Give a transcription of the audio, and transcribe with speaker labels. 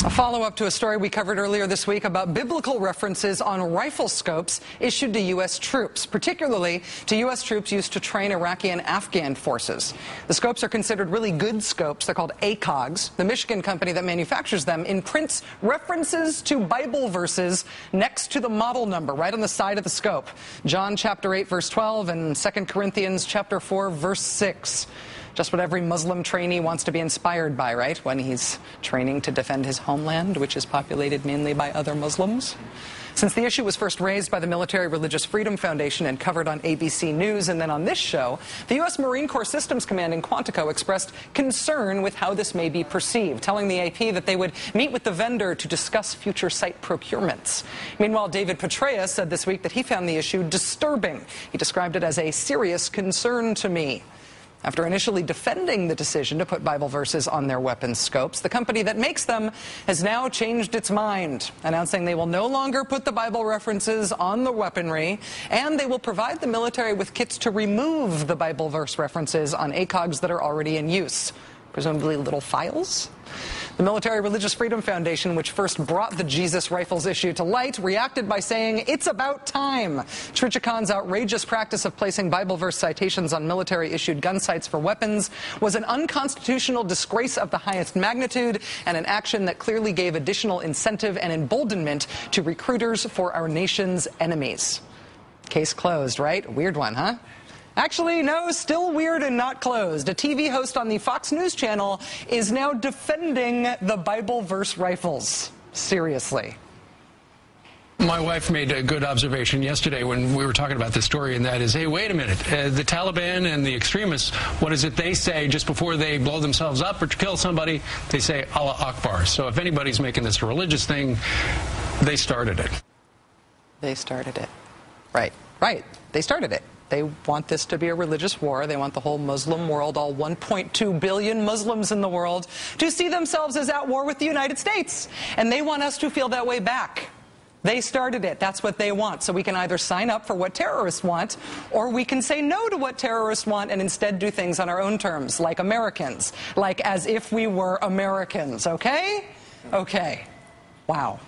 Speaker 1: A follow-up to a story we covered earlier this week about biblical references on rifle scopes issued to U.S. troops, particularly to U.S. troops used to train Iraqi and Afghan forces. The scopes are considered really good scopes. They're called ACOGs. The Michigan company that manufactures them imprints references to Bible verses next to the model number, right on the side of the scope. John chapter 8, verse 12, and 2 Corinthians chapter 4, verse 6. Just what every Muslim trainee wants to be inspired by, right? When he's training to defend his homeland, which is populated mainly by other Muslims. Since the issue was first raised by the Military Religious Freedom Foundation and covered on ABC News and then on this show, the U.S. Marine Corps Systems Command in Quantico expressed concern with how this may be perceived, telling the AP that they would meet with the vendor to discuss future site procurements. Meanwhile, David Petraeus said this week that he found the issue disturbing. He described it as a serious concern to me. After initially defending the decision to put Bible verses on their weapons scopes, the company that makes them has now changed its mind, announcing they will no longer put the Bible references on the weaponry, and they will provide the military with kits to remove the Bible verse references on ACOGs that are already in use. Presumably little files? The Military Religious Freedom Foundation, which first brought the Jesus Rifles issue to light, reacted by saying, "It's about time." Trichicon's outrageous practice of placing Bible verse citations on military-issued gun sights for weapons was an unconstitutional disgrace of the highest magnitude and an action that clearly gave additional incentive and emboldenment to recruiters for our nation's enemies. Case closed, right? Weird one, huh? Actually, no, still weird and not closed. A TV host on the Fox News channel is now defending the Bible verse rifles. Seriously.
Speaker 2: My wife made a good observation yesterday when we were talking about this story, and that is, hey, wait a minute. The Taliban and the extremists, what is it they say just before they blow themselves up or kill somebody? They say, Allah Akbar. So if anybody's making this a religious thing, they started it.
Speaker 1: They started it. Right. They started it. They want this to be a religious war. They want the whole Muslim world, all 1.2 billion Muslims in the world, to see themselves as at war with the United States. And they want us to feel that way back. They started it. That's what they want. So we can either sign up for what terrorists want, or we can say no to what terrorists want and instead do things on our own terms, like Americans, like as if we were Americans, okay? Okay. Wow.